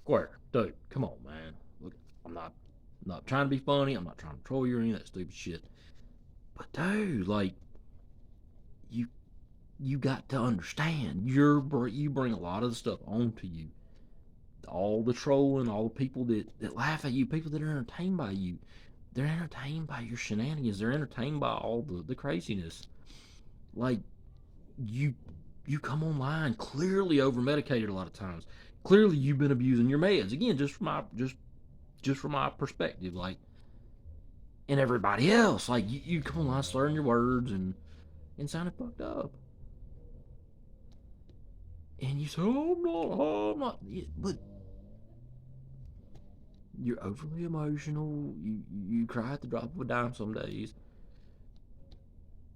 square. Dude, come on, man. Look, I'm not trying to be funny. I'm not trying to troll you or any of that stupid shit. But dude, like, you you got to understand, you bring a lot of the stuff onto you. All the trolling, all the people that laugh at you, people that are entertained by you. They're entertained by your shenanigans. They're entertained by all the craziness. Like, you you come online clearly over medicated a lot of times. Clearly you've been abusing your meds. Again, just from my perspective, like, and everybody else, like, you come online slurring your words and sounding fucked up. And you say, oh, I'm not, but you're overly emotional. You cry at the drop of a dime some days,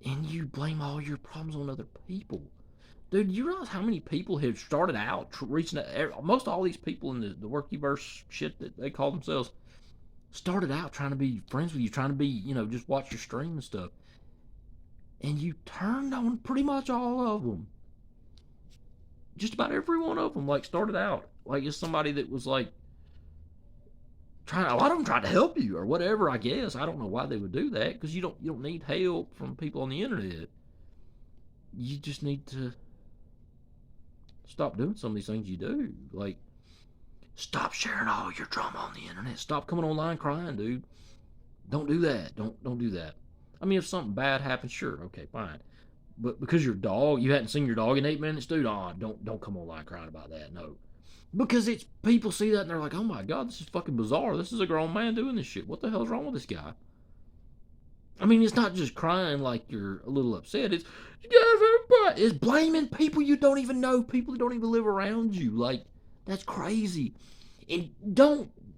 and you blame all your problems on other people. Dude, you realize how many people have started out reaching out? Most all these people in the workyverse shit that they call themselves started out trying to be friends with you, trying to be, just watch your stream and stuff. And you turned on pretty much all of them. Just about every one of them, like, started out like it's somebody that was like a lot of them tried to help you or whatever. I guess I don't know why they would do that, because you don't need help from people on the internet. You just need to stop doing some of these things you do. Like, stop sharing all your drama on the internet. Stop coming online crying, dude. Don't do that. Don't do that. I mean, if something bad happens, sure, okay, fine. But because your dog, you hadn't seen your dog in 8 minutes, dude, don't come online crying about that. No. Because it's people see that and they're like, oh my god, this is fucking bizarre. This is a grown man doing this shit. What the hell's wrong with this guy? I mean, it's not just crying like you're a little upset. It's blaming people you don't even know, people that don't even live around you. Like, that's crazy. And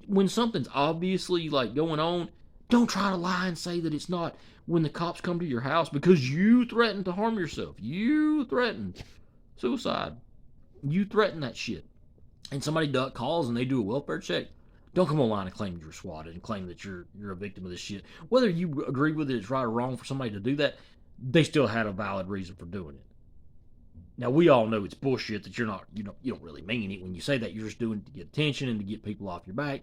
when something's obviously like going on, don't try to lie and say that it's not when the cops come to your house because you threatened to harm yourself. You threatened suicide. You threatened that shit. And somebody calls and they do a welfare check. Don't come online and claim you're swatted and claim that you're a victim of this shit. Whether you agree with it, it's right or wrong for somebody to do that, they still had a valid reason for doing it. Now, we all know it's bullshit that you don't really mean it when you say that. You're just doing it to get attention and to get people off your back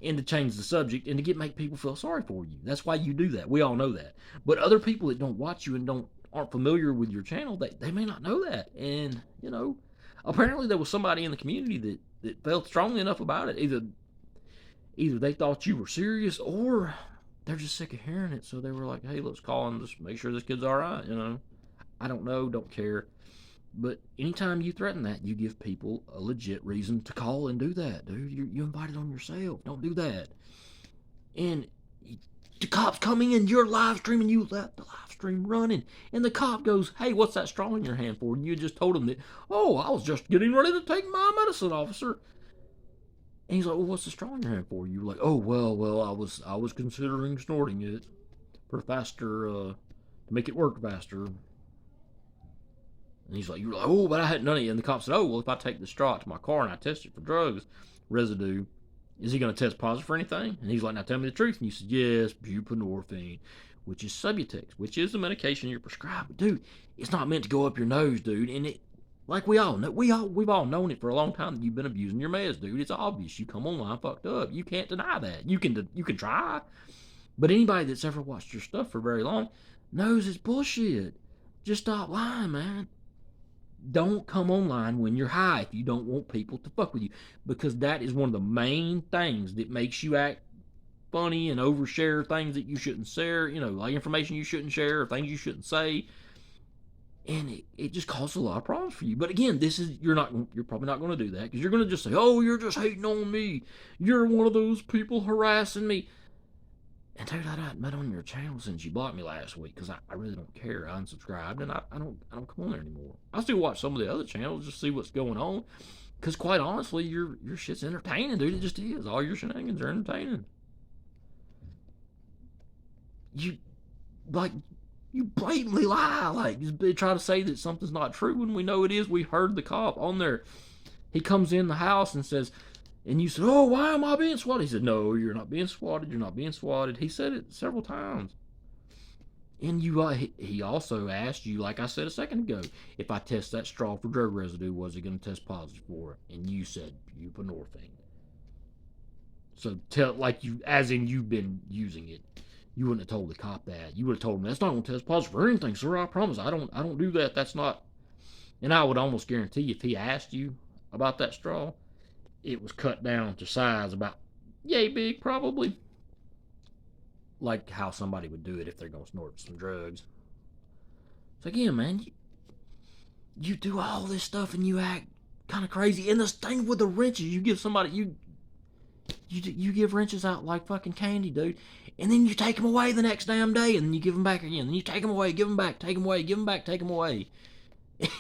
and to change the subject and to make people feel sorry for you. That's why you do that. We all know that. But other people that don't watch you and aren't familiar with your channel, they may not know that. And, apparently there was somebody in the community that felt strongly enough about it. Either they thought you were serious or they're just sick of hearing it. So they were like, hey, let's call and just make sure this kid's all right. I don't know, don't care. But anytime you threaten that, you give people a legit reason to call and do that, dude. You invite it on yourself. Don't do that. And the cops come in, you're live streaming, you left the live stream running, and the cop goes, hey, what's that straw in your hand for? And you just told him that, oh, I was just getting ready to take my medicine, officer. And he's like, well, what's the straw in your hand for? You're like, oh, well, I was considering snorting it for faster, to make it work faster. And he's like, you're like, oh, but I had none of it. And the cop said, oh, well, if I take the straw to my car and I test it for drugs residue, is he going to test positive for anything? And he's like, now tell me the truth. And you said, yes, buprenorphine, which is Subutex, which is the medication you're prescribed. But dude, it's not meant to go up your nose, dude. And it, like we all know, we've all known it for a long time that you've been abusing your meds, dude. It's obvious. You come online fucked up. You can't deny that. You can try, but anybody that's ever watched your stuff for very long knows it's bullshit. Just stop lying, man. Don't come online when you're high if you don't want people to fuck with you, because that is one of the main things that makes you act funny and overshare things that you shouldn't share, like information you shouldn't share or things you shouldn't say. And it just causes a lot of problems for you. But again, you're probably not going to do that, because you're going to just say, oh, you're just hating on me. You're one of those people harassing me. And dude, I haven't been on your channel since you blocked me last week, because I really don't care. I unsubscribed and I don't come on there anymore. I still watch some of the other channels just to see what's going on, because quite honestly, your shit's entertaining, dude. It just is. All your shenanigans are entertaining. You blatantly lie, like you try to say that something's not true when we know it is. We heard the cop on there. He comes in the house and says, and you said, oh, why am I being swatted? He said, no, you're not being swatted. You're not being swatted. He said it several times. And he also asked you, like I said a second ago, if I test that straw for drug residue, was it going to test positive for it? And you said buprenorphine. So tell, like, you, as in you've been using it. You wouldn't have told the cop that. You would have told him that's not going to test positive for anything, sir. I promise. I don't do that. That's not. And I would almost guarantee if he asked you about that straw, it was cut down to size about yay big, probably. Like how somebody would do it if they're going to snort some drugs. So again, man, you do all this stuff and you act kind of crazy. And the thing with the wrenches, you give somebody you give wrenches out like fucking candy, dude. And then you take them away the next damn day, and then you give them back again. Then you take them away, give them back, take them away, give them back, take them away.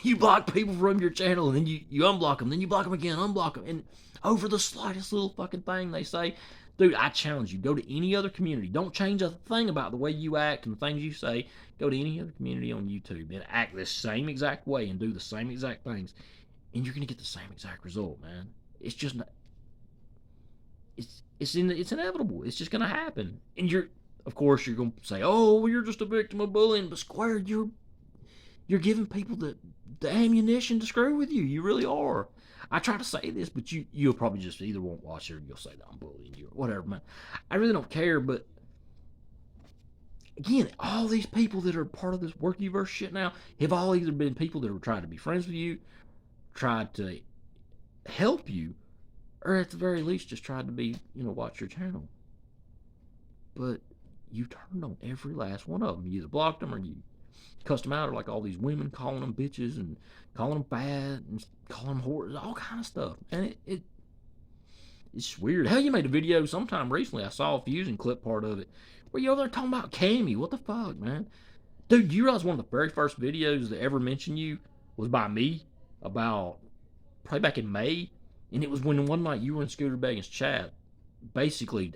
You block people from your channel, and then you unblock them. Then you block them again, unblock them, and over the slightest little fucking thing they say, dude, I challenge you, go to any other community. Don't change a thing about the way you act and the things you say. Go to any other community on YouTube and act the same exact way and do the same exact things, and you're gonna get the same exact result, man. It's just not. It's inevitable. It's just gonna happen. And of course, you're gonna say, "Oh, well, you're just a victim of bullying." But Square, you're giving people the ammunition to screw with you. You really are. I try to say this, but you'll probably just either won't watch it or you'll say that I'm bullying you or whatever, man. I really don't care. But again, all these people that are part of this Workiverse shit now have all either been people that are trying to be friends with you, tried to help you, or at the very least just tried to be, watch your channel. But you turned on every last one of them. You either blocked them or you cussed them out, or like all these women calling them bitches and calling them fat and calling them whores, all kind of stuff. And it's weird. Hell, you made a video sometime recently. I saw if you using clip part of it where you over there talking about Cammy. What the fuck, man? Dude, do you realize one of the very first videos that ever mentioned you was by me about probably back in May? And it was when one night you were in Scooter Beggins' chat, basically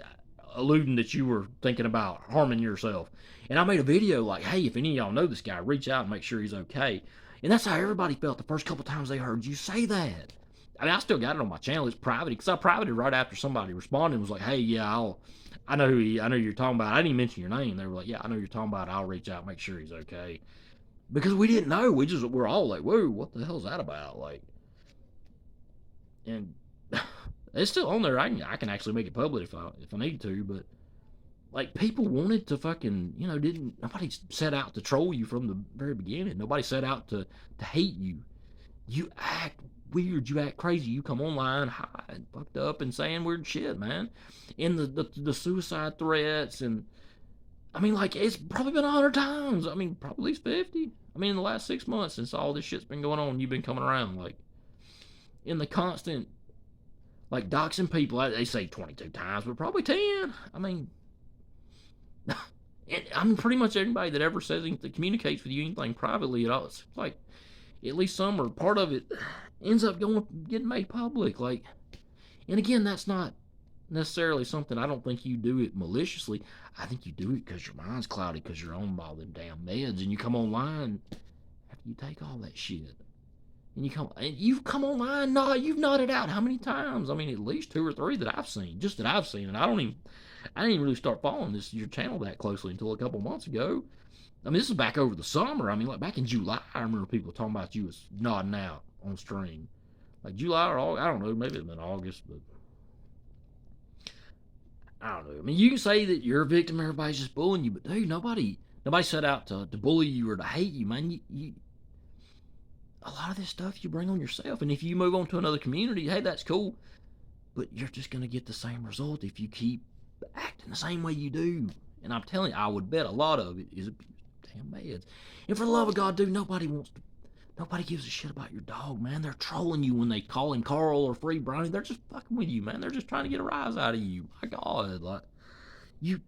alluding that you were thinking about harming yourself. And I made a video like, hey, if any of y'all know this guy, reach out and make sure he's okay. And that's how everybody felt the first couple times they heard you say that. I mean, I still got it on my channel. It's private because I privated right after somebody responded and was like, hey, yeah, I know you're talking about. I didn't even mention your name. They were like, yeah, I know you're talking about. I'll reach out, make sure he's okay. Because we didn't know. We're all like, whoa, what the hell's that about? Like, and it's still on there. I can actually make it public if I need to, but like people wanted to fucking, nobody set out to troll you from the very beginning. Nobody set out to hate you. You act weird, you act crazy, you come online high and fucked up and saying weird shit, man. And the suicide threats, and I mean, like, it's probably been 100 times. I mean, probably at least 50. I mean, in the last 6 months since all this shit's been going on, you've been coming around, like, in the constant, like, doxing people. They say 22 times, but probably 10. I mean, pretty much everybody that ever says anything, that communicates with you anything privately at all, it's like at least some or part of it ends up getting made public. Like, and again, that's not necessarily something. I don't think you do it maliciously. I think you do it because your mind's cloudy, because you're on all them damn meds, and you come online after you take all that shit. And you've come online, you've nodded out how many times? I mean, at least 2 or 3 that I've seen, just that I've seen. And I didn't even really start following your channel that closely until a couple months ago. I mean, this is back over the summer. I mean, like back in July, I remember people talking about you as nodding out on stream. Like July or August, I don't know, maybe it's been August, but I don't know. I mean, you can say that you're a victim, everybody's just bullying you, but dude, nobody set out to bully you or to hate you, man. A lot of this stuff you bring on yourself, and if you move on to another community, hey, that's cool, but you're just going to get the same result if you keep acting the same way you do. And I'm telling you, I would bet a lot of it is damn meds. And for the love of God, dude, nobody gives a shit about your dog, man. They're trolling you when they call him Carl or Free Brownie. They're just fucking with you, man. They're just trying to get a rise out of you. My God, like, you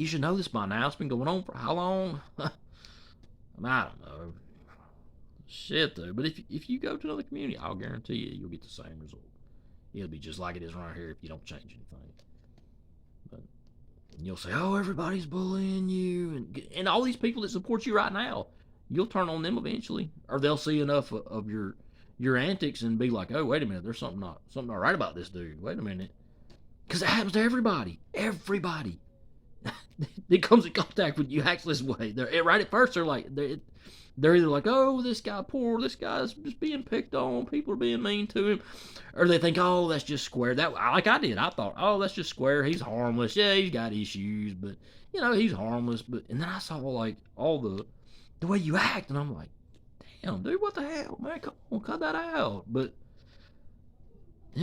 should know this by now. It's been going on for how long? I don't know. Shit, though. But if you go to another community, I'll guarantee you'll get the same result. It'll be just like it is right here if you don't change anything. But you'll say, oh, everybody's bullying you. And all these people that support you right now, you'll turn on them eventually. Or they'll see enough of your antics and be like, oh, wait a minute, there's something not right about this dude. Wait a minute. Because it happens to everybody. Everybody. that comes in contact with you acts this way. They're right at first. They're either like, oh, this guy poor, this guy's just being picked on, people are being mean to him, or they think, oh, that's just Square. That like I did. I thought, oh, that's just Square. He's harmless. Yeah, he's got issues, but he's harmless. But and then I saw like all the way you act, and I'm like, damn, dude, what the hell, man? Come on, cut that out. But I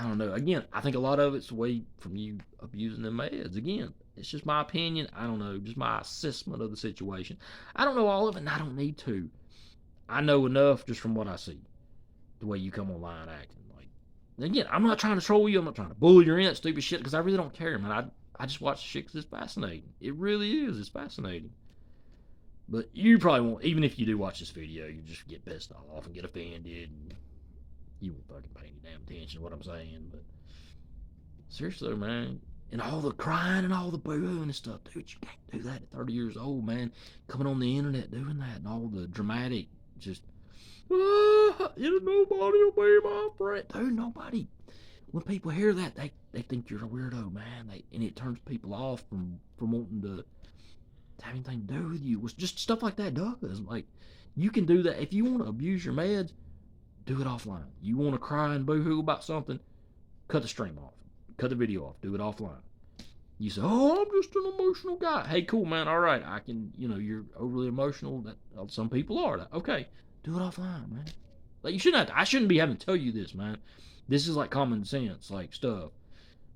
don't know. Again, I think a lot of it's away from you abusing them meds. Again, it's just my opinion. I don't know. Just my assessment of the situation. I don't know all of it, and I don't need to. I know enough just from what I see. The way you come online acting. Like, again, I'm not trying to troll you. I'm not trying to bully you or any of that stupid shit because I really don't care, man. I just watch the shit because it's fascinating. It really is. It's fascinating. But you probably won't, even if you do watch this video, you just get pissed off and get offended. And you won't fucking pay any damn attention to what I'm saying. But seriously, though, man. And all the crying and all the booing and stuff. Dude, you can't do that at 30 years old, man. Coming on the internet doing that and all the dramatic, just, nobody will be my friend. Dude, nobody. When people hear that, they think you're a weirdo, man. And it turns people off from wanting to have anything to do with you. It's just stuff like that does. Like, you can do that. If you want to abuse your meds, do it offline. You want to cry and boo-hoo about something, cut the stream off. Cut the video off. Do it offline. You say, oh, I'm just an emotional guy. Hey, cool, man. All right. I can, you're overly emotional. That some people are. Okay. Do it offline, man. Like, you shouldn't have to, I shouldn't be having to tell you this, man. This is like common sense, like stuff.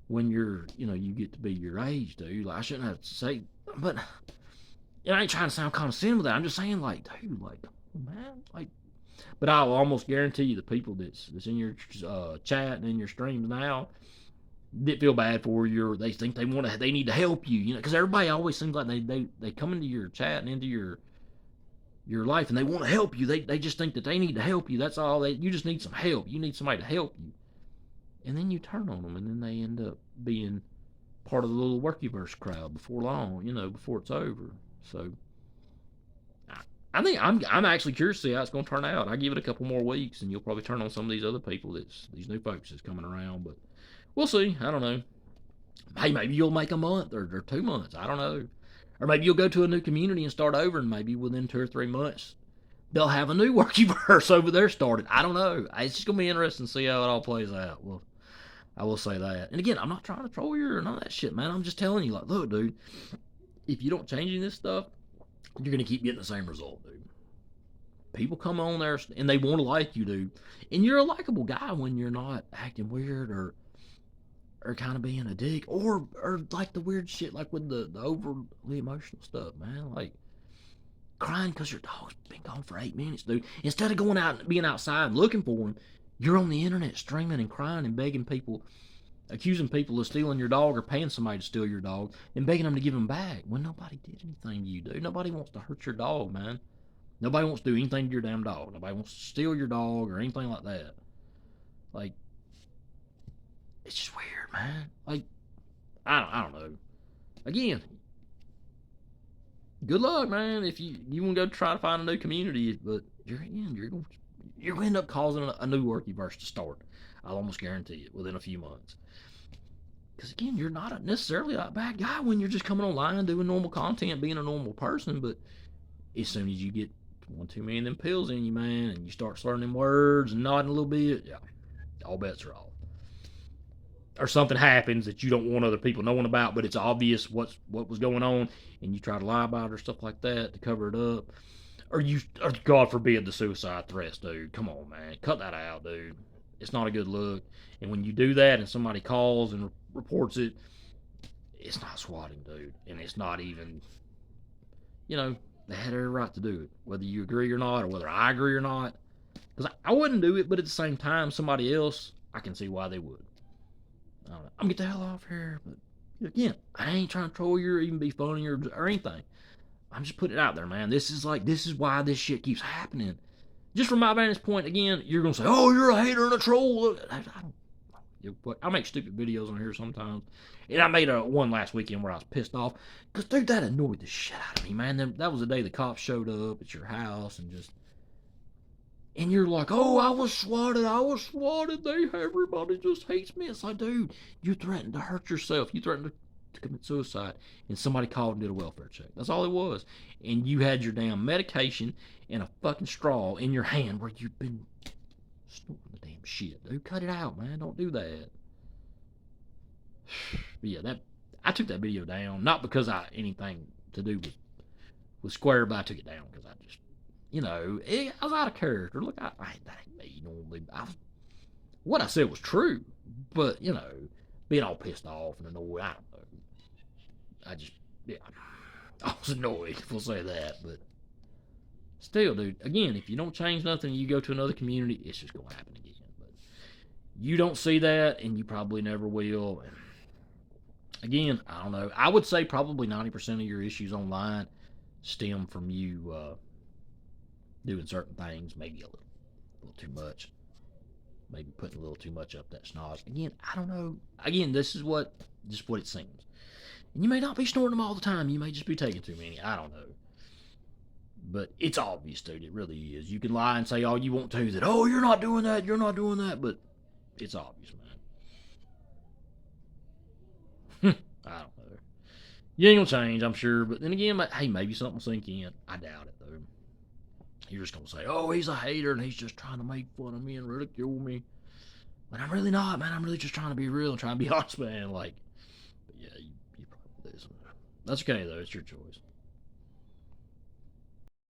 When you're, you get to be your age, dude. Like, I shouldn't have to say, but I ain't trying to sound condescending with that. I'm just saying, like, dude, like, man, like, but I'll almost guarantee you the people that's in your chat and in your streams now that feel bad for you, or they think they need to help you, because everybody always seems like they come into your chat and into your life and they want to help you. They just think that they need to help you. That's all. You just need some help. You need somebody to help you. And then you turn on them, and then they end up being part of the little Workyverse crowd before long, before it's over. So I think I'm actually curious to see how it's going to turn out. I give it a couple more weeks, and you'll probably turn on some of these other people these new folks that's coming around. But we'll see. I don't know. Hey, maybe you'll make a month or 2 months. I don't know. Or maybe you'll go to a new community and start over, and maybe within 2 or 3 months, they'll have a new Workyverse over there started. I don't know. It's just going to be interesting to see how it all plays out. Well, I will say that. And again, I'm not trying to troll you or none of that shit, man. I'm just telling you, like, look, dude, if you don't change any of this stuff, you're going to keep getting the same result, dude. People come on there and they want to like you, dude. And you're a likable guy when you're not acting weird or kind of being a dick or like the weird shit, like with the overly emotional stuff, man. Like crying because your dog's been gone for 8 minutes, dude. Instead of going out and being outside looking for him, you're on the internet streaming and crying and begging people, accusing people of stealing your dog or paying somebody to steal your dog and begging them to give them back when nobody did anything to you, dude. Nobody wants to hurt your dog, man. Nobody wants to do anything to your damn dog. Nobody wants to steal your dog or anything like that. Like, it's just weird, man. Like, I don't know. Again, good luck, man. If you want to go try to find a new community, but you're going to end up causing a new Workyverse to start. I'll almost guarantee it within a few months. Because again, you're not necessarily a bad guy when you're just coming online doing normal content, being a normal person. But as soon as you get 1 too many of them pills in you, man, and you start slurring them words and nodding a little bit, yeah, all bets are off. Or something happens that you don't want other people knowing about, but it's obvious what was going on, and you try to lie about it or stuff like that to cover it up. Or God forbid, the suicide threats, dude. Come on, man. Cut that out, dude. It's not a good look. And when you do that and somebody calls and reports it, it's not swatting, dude. And it's not even, they had every right to do it. Whether you agree or not, or whether I agree or not. Because I wouldn't do it, but at the same time, somebody else, I can see why they would. I don't know. I'm going to get the hell off here. But again, I ain't trying to troll you or even be funny or anything. I'm just putting it out there, man. This is why this shit keeps happening. Just from my vantage point, again, you're going to say, oh, you're a hater and a troll. I make stupid videos on here sometimes. And I made one last weekend where I was pissed off. Because, dude, that annoyed the shit out of me, man. That was the day the cops showed up at your house and you're like, oh, I was swatted. Everybody just hates me. It's like, dude, you threatened to hurt yourself. You threatened to commit suicide, and somebody called and did a welfare check. That's all it was. And you had your damn medication and a fucking straw in your hand where you've been snorting the damn shit. Dude, cut it out, man. Don't do that. But yeah, I took that video down, not because I anything to do with Square, but I took it down because I just, I was out of character. Look, that ain't me normally. What I said was true, but, being all pissed off and annoyed, I don't know. I was annoyed, if we'll say that, but still, dude, again, if you don't change nothing and you go to another community, it's just going to happen again. But you don't see that, and you probably never will. And again, I don't know. I would say probably 90% of your issues online stem from you doing certain things, maybe a little too much. Maybe putting a little too much up that schnoz. Again, I don't know. Again, this is just what it seems. And you may not be snorting them all the time. You may just be taking too many. I don't know. But it's obvious, dude. It really is. You can lie and say all you want to that, oh, you're not doing that. But it's obvious, man. I don't know. You ain't gonna change, I'm sure. But then again, hey, maybe something will sink in. I doubt it, though. You're just gonna say, oh, he's a hater and he's just trying to make fun of me and ridicule me. But I'm really not, man. I'm really just trying to be real and trying to be honest, man. Like, but yeah, you probably listen. That's okay, though. It's your choice.